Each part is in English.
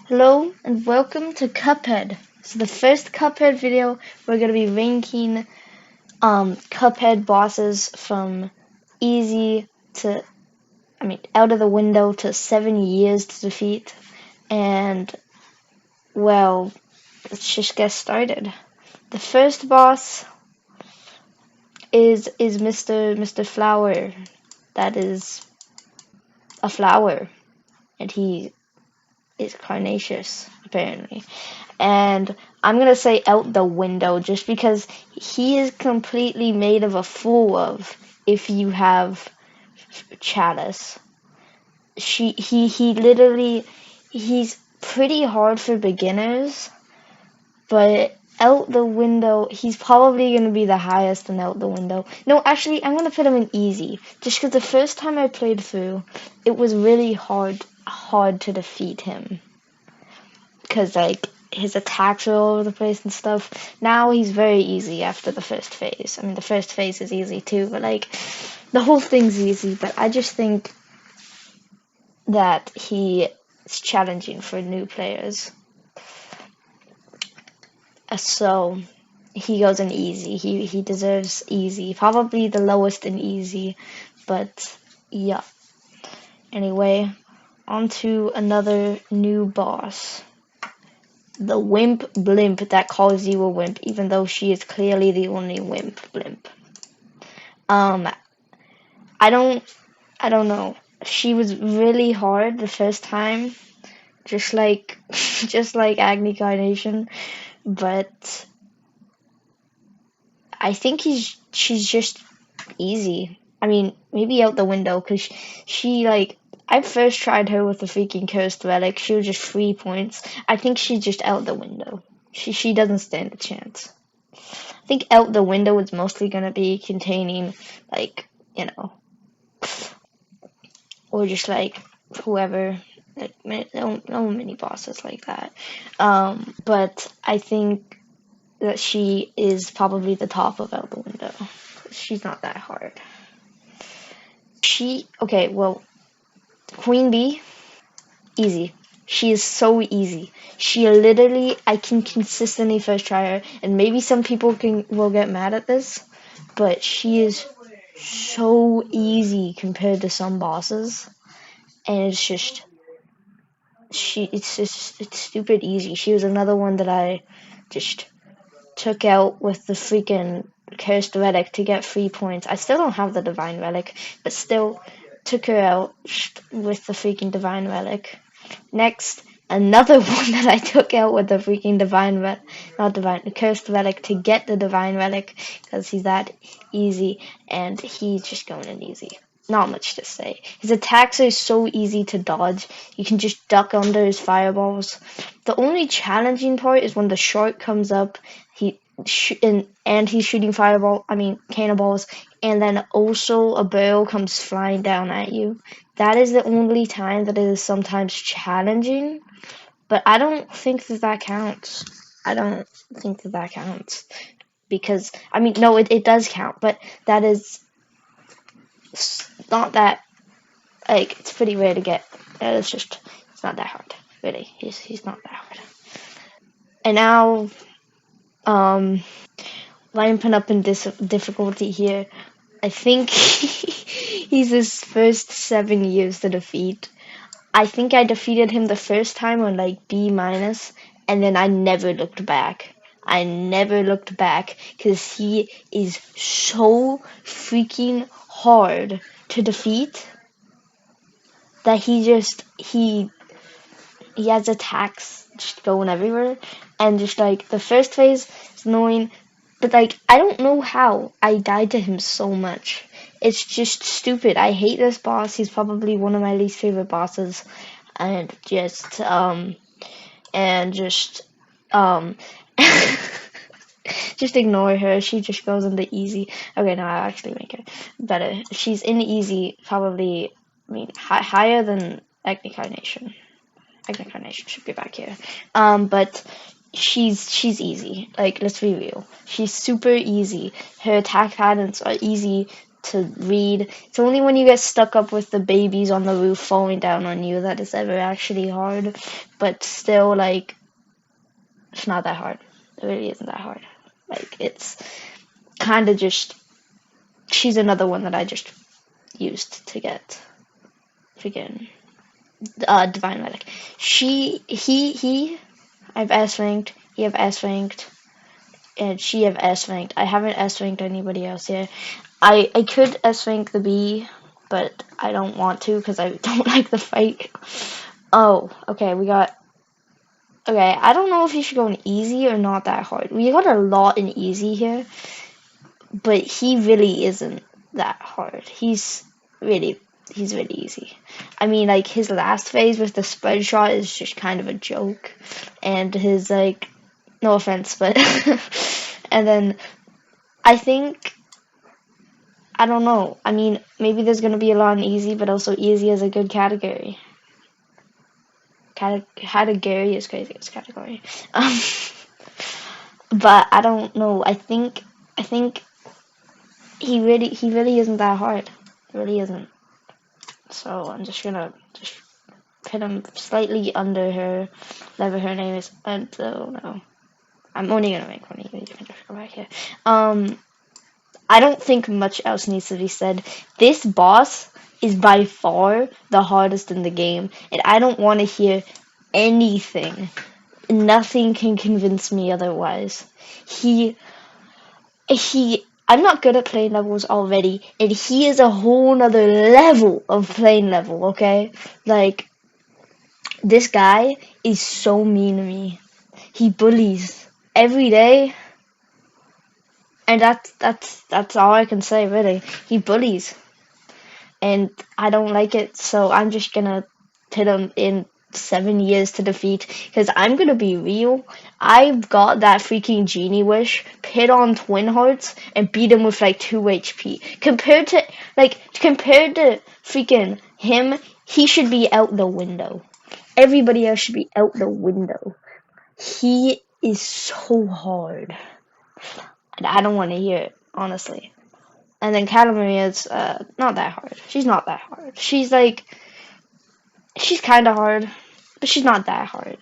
Hello and welcome to Cuphead. So the first Cuphead video, we're gonna be ranking Cuphead bosses from easy to, out of the window to 7 years to defeat. And well, let's just get started. The first boss is Mr. Flower. That is a flower, and he is carnaceous apparently. And I'm gonna say out the window just because he is completely made of a fool of if you have Chalice. He literally he's pretty hard for beginners, but out the window he's probably gonna be the highest in out the window. No, actually I'm gonna put him in easy just because the first time I played through it was really hard to defeat him because like his attacks are all over the place and stuff. Now he's very easy after the first phase. I mean, the first phase is easy too, but like the whole thing's easy. But I just think that he is challenging for new players. So he goes in easy. He deserves easy. Probably the lowest in easy, but yeah. Anyway, on to another new boss. The wimp blimp that calls you a wimp, even though she is clearly the only wimp blimp. Um, I don't, I don't know. She was really hard the first time, just like, just like Agni Carnation, but I think she's just easy. I mean, maybe out the window, cause she like, I first tried her with the freaking cursed relic. She was just 3 points. I think she's just out the window. She doesn't stand a chance. I think out the window is mostly going to be containing, like, or just like whoever, like, no mini bosses like that. But I think that she is probably the top of out the window. She's not that hard. Okay, well, Queen Bee, easy. She is so easy. She literally, I can consistently first try her, and maybe some people will get mad at this, but she is so easy compared to some bosses, and it's stupid easy. She was another one that I just took out with the freaking cursed relic to get 3 points. I still don't have the divine relic, but still took her out with the freaking divine relic. Next, another one that I took out with the freaking the cursed relic to get the divine relic because he's that easy, and he's just going in easy. Not much to say. His attacks are so easy to dodge. You can just duck under his fireballs. The only challenging part is when the shark comes up. And he's shooting cannonballs, and then also a barrel comes flying down at you. That is the only time that it is sometimes challenging, but I don't think that counts. I don't think that counts because no, it does count, but that is not that, like, it's pretty rare to get. It's not that hard, really. He's not that hard. And now, ramping up in difficulty here. I think he's his first 7 years to defeat. I think I defeated him the first time on like B minus, and then I never looked back. I never looked back because he is so freaking hard to defeat that he has attacks just going everywhere, and just like the first phase is annoying, but like I don't know how I died to him so much. It's just stupid. I hate this boss. He's probably one of my least favorite bosses, and just um just ignore her. She just goes into easy. Okay, no, I'll actually make her better. She's in easy, probably. Higher than Agni Carnation. Agni Carnation should be back here. But she's easy. Like, let's be real. She's super easy. Her attack patterns are easy to read. It's only when you get stuck up with the babies on the roof falling down on you that it's ever actually hard. But still, like, it's not that hard. It really isn't that hard. Like, it's kind of just. She's another one that I just used to get freaking Divine Medic. I've S ranked, he have S ranked, and she have S ranked. I haven't S ranked anybody else yet. I could S rank the B, but I don't want to because I don't like the fight. Oh, okay, we got. Okay, I don't know if you should go in easy or not that hard. We got a lot in easy here, but he really isn't that hard. He's really easy. I mean, like, his last phase with the spread shot is just kind of a joke. And his, like, no offense, but. And then, I think. I don't know. I mean, maybe there's going to be a lot in easy, but also easy is a good category. Category is crazy. It's category. But I don't know. I think he really isn't that hard. He really isn't. So I'm just gonna put him slightly under her, whatever her name is. I don't know. I'm only gonna make one of you. You can just go back here. I don't think much else needs to be said. This boss is by far the hardest in the game, and I don't want to hear anything. Nothing can convince me otherwise. I'm not good at playing levels already, and he is a whole nother level of playing level, okay? Like, this guy is so mean to me. He bullies every day, and that's all I can say, really. He bullies, and I don't like it, so I'm just gonna put him in 7 years to defeat, because I'm gonna be real. I've got that freaking genie wish, pit on twin hearts, and beat him with like 2 HP. Compared to freaking him, he should be out the window. Everybody else should be out the window. He is so hard. And I don't want to hear it, honestly. And then Katamari is not that hard. She's not that hard. She's kind of hard, but she's not that hard.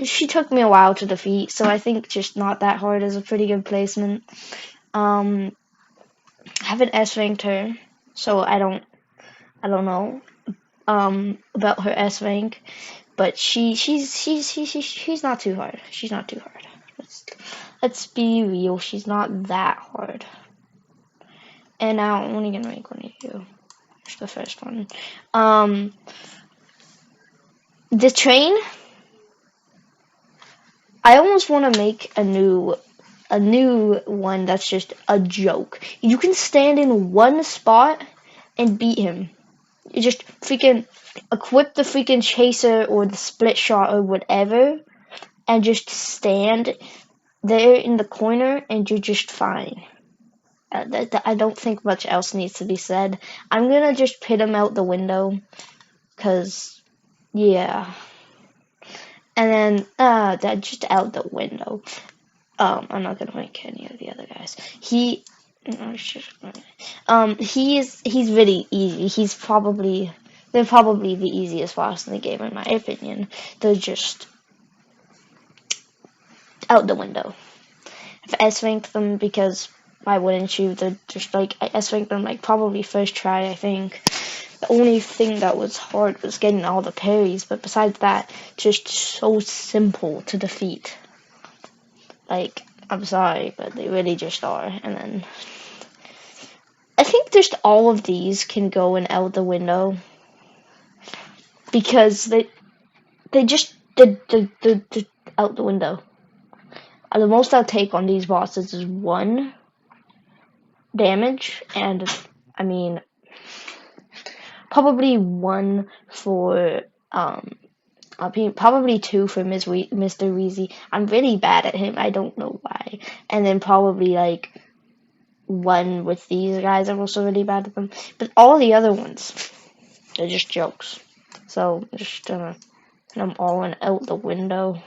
She took me a while to defeat, so I think just not that hard is a pretty good placement. I haven't S ranked her, so I don't know about her S rank, but she's not too hard. She's not too hard. Let's be real. She's not that hard. And now I'm only gonna make one of you. Just the first one. The train. I almost want to make a new one that's just a joke. You can stand in one spot and beat him. You just freaking equip the freaking chaser or the split shot or whatever, and just stand there in the corner, and you're just fine. I don't think much else needs to be said. I'm gonna just pit him out the window, cause yeah. And then that just out the window. I'm not gonna rank any of the other guys. He's really easy. They're probably the easiest boss in the game in my opinion. They're just out the window. I've S ranked them because why wouldn't you? They're just like I S ranked them like probably first try, I think. The only thing that was hard was getting all the parries, but besides that, just so simple to defeat. Like, I'm sorry, but they really just are. And then I think just all of these can go and out the window because they just did out the window. The most I'll take on these bosses is 1 damage, and I mean probably 1 for probably 2 for Mr. Weezy. I'm really bad at him. I don't know why. And then probably like 1 with these guys. I'm also really bad at them. But all the other ones, they're just jokes. So I'm just gonna put them all out the window.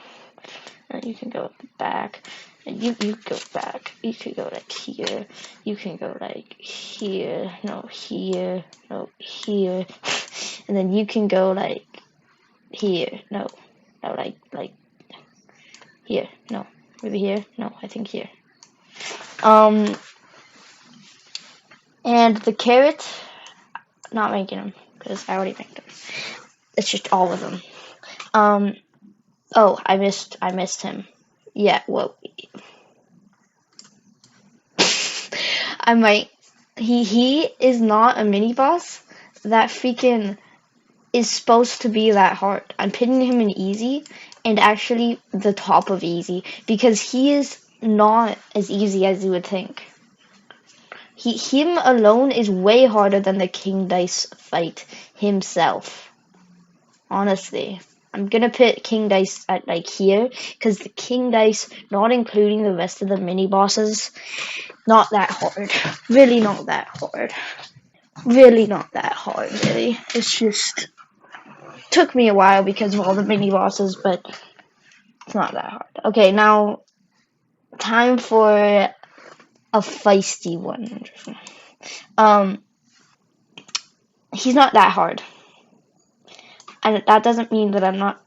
And you can go back. You go back. You could go like here. You can go like here. No, here. No, here. And then you can go like here. No, no, like here. No, maybe here. No, I think here. And the carrot, not making them because I already made them. It's just all of them. Oh, I missed him. Yeah, well, I might. He is not a mini boss. That freaking is supposed to be that hard. I'm pitting him in easy, and actually the top of easy, because he is not as easy as you would think. Him alone is way harder than the King Dice fight himself. Honestly. I'm gonna put King Dice at like here, because the King Dice, not including the rest of the mini bosses, not that hard. Really not that hard. Really not that hard, really. It's just took me a while because of all the mini bosses, but it's not that hard. Okay, now time for a feisty one. He's not that hard. And that doesn't mean that I'm gonna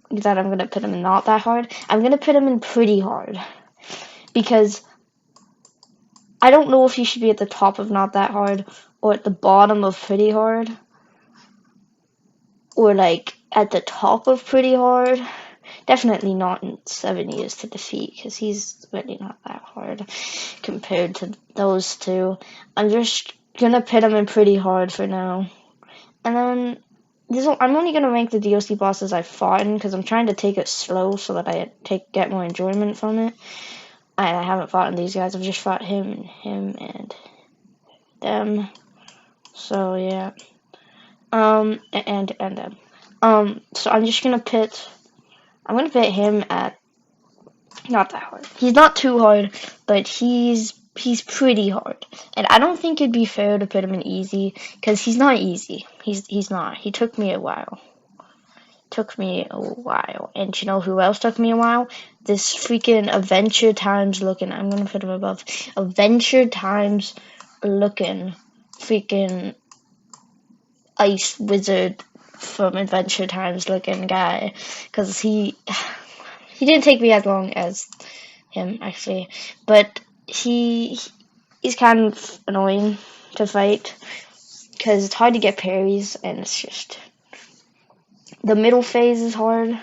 put him in not that hard. I'm gonna put him in pretty hard. Because I don't know if he should be at the top of not that hard or at the bottom of pretty hard. Or like at the top of pretty hard. Definitely not in 7 years to defeat, because he's really not that hard compared to those two. I'm just gonna pit him in pretty hard for now. And then I'm only gonna rank the DLC bosses I've fought in, because I'm trying to take it slow so that I get more enjoyment from it. I haven't fought in these guys, I've just fought him and them. So yeah. And them. So I'm gonna pit him at not that hard. He's not too hard, but he's pretty hard. And I don't think it'd be fair to put him in easy, because he's not easy. He's not. He took me a while. And you know who else took me a while? This freaking Adventure Times looking. I'm gonna put him above. Adventure Times looking freaking ice wizard from Adventure Times looking guy, because he didn't take me as long as him actually, but he's kind of annoying to fight because it's hard to get parries, and it's just the middle phase is hard,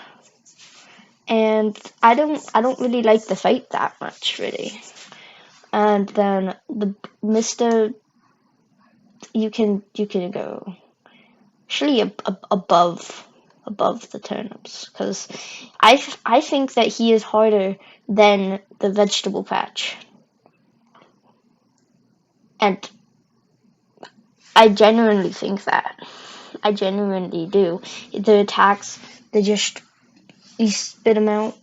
and I don't really like the fight that much really. And then the Mr. You can go actually above the turnips, because I think that he is harder than the vegetable patch, and I genuinely think that. I genuinely do. The attacks, you spit them out,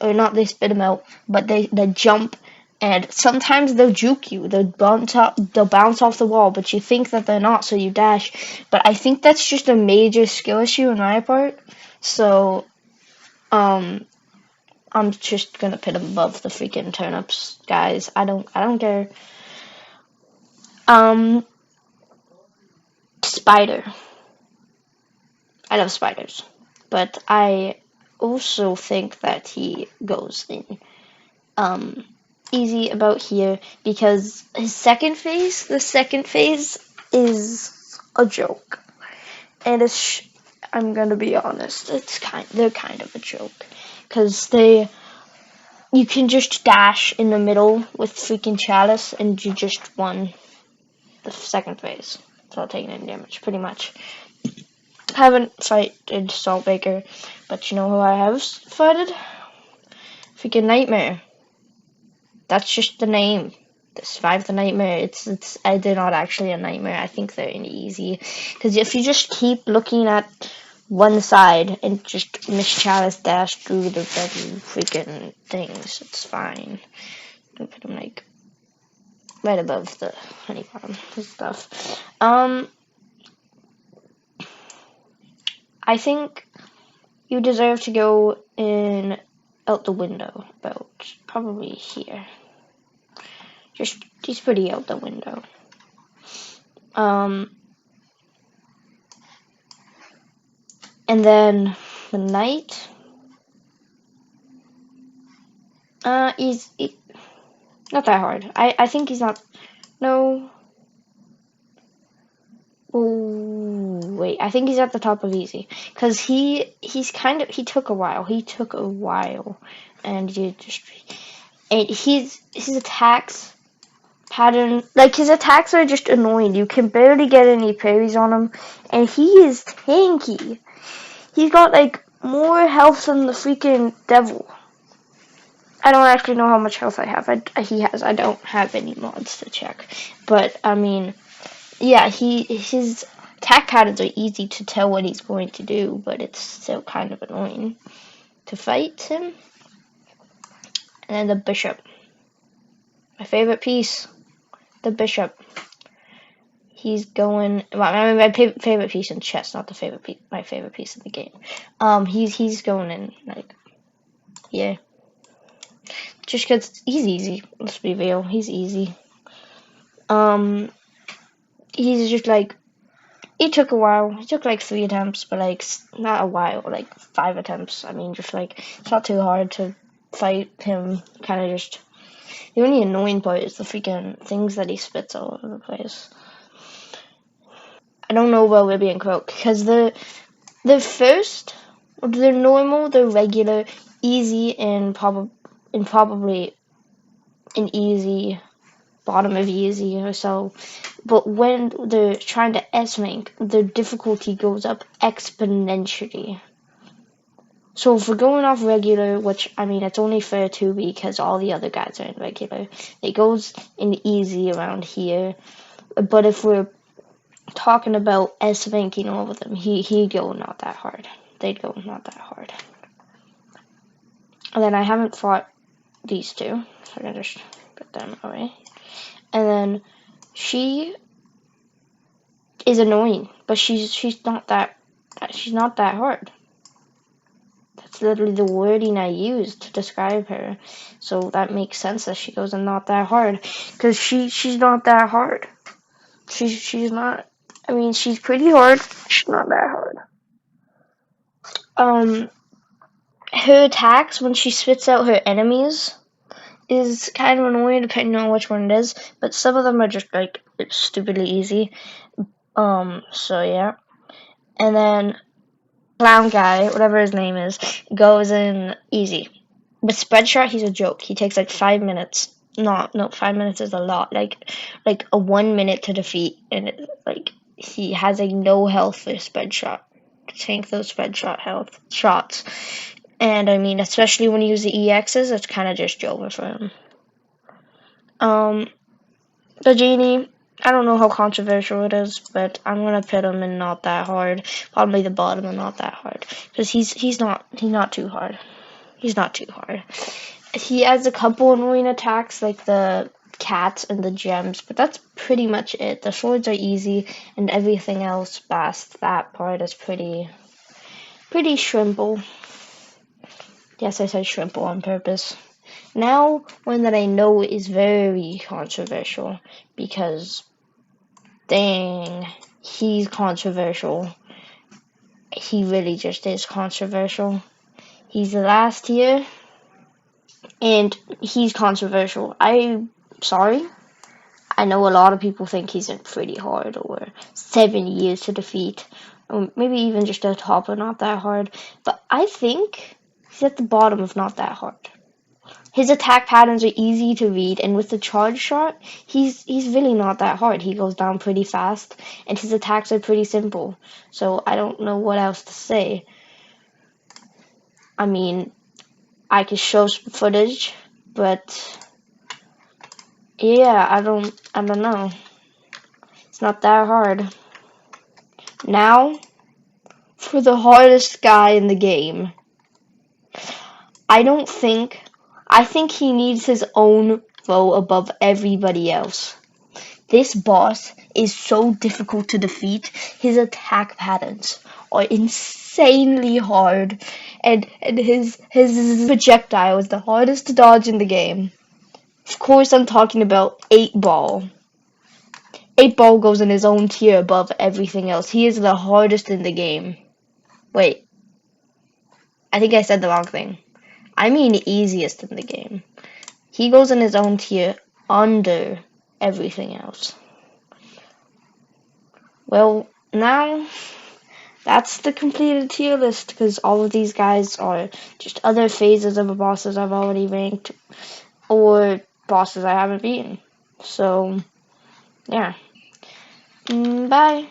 or not they spit them out, but they jump, and sometimes they'll juke you. They'll bounce off the wall, but you think that they're not, so you dash. But I think that's just a major skill issue on my part. So, I'm just gonna put them above the freaking turnips, guys. I don't care. Spider. I love spiders, but I also think that he goes in easy about here, because the second phase is a joke, and I'm gonna be honest, they're kind of a joke, because you can just dash in the middle with freaking Chalice, and you just won the second phase without taking any damage, pretty much. Haven't fighted Saltbaker, but you know who I have fighted? Freaking Nightmare. That's just the name. Survive the Nightmare. They're not actually a nightmare. I think they're in easy, because if you just keep looking at one side and just Miss Chalice dash through the freaking things, it's fine. I'm gonna put them like right above the honey bomb stuff. I think you deserve to go in out the window, about probably here. Just he's pretty out the window. And then the knight. He's not that hard. I think he's not. No. Oh wait, I think he's at the top of easy because he took a while. He took a while, and his attacks pattern, like his attacks are just annoying. You can barely get any parries on him, and he is tanky. He's got like more health than the freaking devil. I don't actually know how much health I have. He has. I don't have any mods to check, but I mean, yeah, his attack patterns are easy to tell what he's going to do, but it's still kind of annoying to fight him. And then the bishop, my favorite piece, the bishop. He's going. Well, I mean, my favorite piece in chess, not the favorite piece. My favorite piece in the game. He's going in like, yeah. Just because he's easy. Let's be real. He's easy. He's just like. It took a while. It took like 3 attempts, but like not a while, like 5 attempts. I mean, just like it's not too hard to fight him. Kind of just the only annoying part is the freaking things that he spits all over the place. I don't know about Libby and Croak because the normal, the regular, easy, and probably an easy bottom of easy or so. But when they're trying to S-rank, their difficulty goes up exponentially. So if we're going off regular, which, I mean, it's only fair to because all the other guys are in regular, it goes in easy around here. But if we're talking about S-ranking all of them, he'd go not that hard. They'd go not that hard. And then I haven't fought these two, so I'm gonna just put them away. And then she is annoying, but she's not that hard. That's literally the wording I used to describe her. So that makes sense that she goes and not that hard, because she's not that hard. She's not. I mean, she's pretty hard. She's not that hard. Her attacks when she spits out her enemies is kind of annoying depending on which one it is, but some of them are just like stupidly easy. So yeah. And then clown guy, whatever his name is, goes in easy. With spread shot, he's a joke. He takes like 5 minutes. No, 5 minutes is a lot. Like a 1 minute to defeat, and he has like no health for spread shot. To tank those spread shot shots. And I mean, especially when you use the EXs, it's kind of just over for him. The genie, I don't know how controversial it is, but I'm gonna put him in not that hard. Probably the bottom and not that hard, because he's not too hard. He's not too hard. He has a couple annoying attacks like the cats and the gems, but that's pretty much it. The swords are easy, and everything else past that part is pretty shrimple. Yes, I said shrimple on purpose. Now, one that I know is very controversial, because, dang, he's controversial. He really just is controversial. He's the last tier, and he's controversial. I'm sorry. I know a lot of people think he's pretty hard, or 7 years to defeat, or maybe even just a top of not that hard, but I think he's at the bottom of not that hard. His attack patterns are easy to read, and with the charge shot, he's really not that hard. He goes down pretty fast, and his attacks are pretty simple. So I don't know what else to say. I mean, I could show some footage, but yeah, I don't know. It's not that hard. Now, for the hardest guy in the game. I think he needs his own vote above everybody else. This boss is so difficult to defeat. His attack patterns are insane. insanely hard, and his projectile is the hardest to dodge in the game. Of course, I'm talking about 8 Ball. 8 Ball goes in his own tier above everything else. He is the hardest in the game. Wait, I think I said the wrong thing. I mean easiest in the game. He goes in his own tier under everything else. Well, now that's the completed tier list because all of these guys are just other phases of the bosses I've already ranked or bosses I haven't beaten. So, yeah. Bye.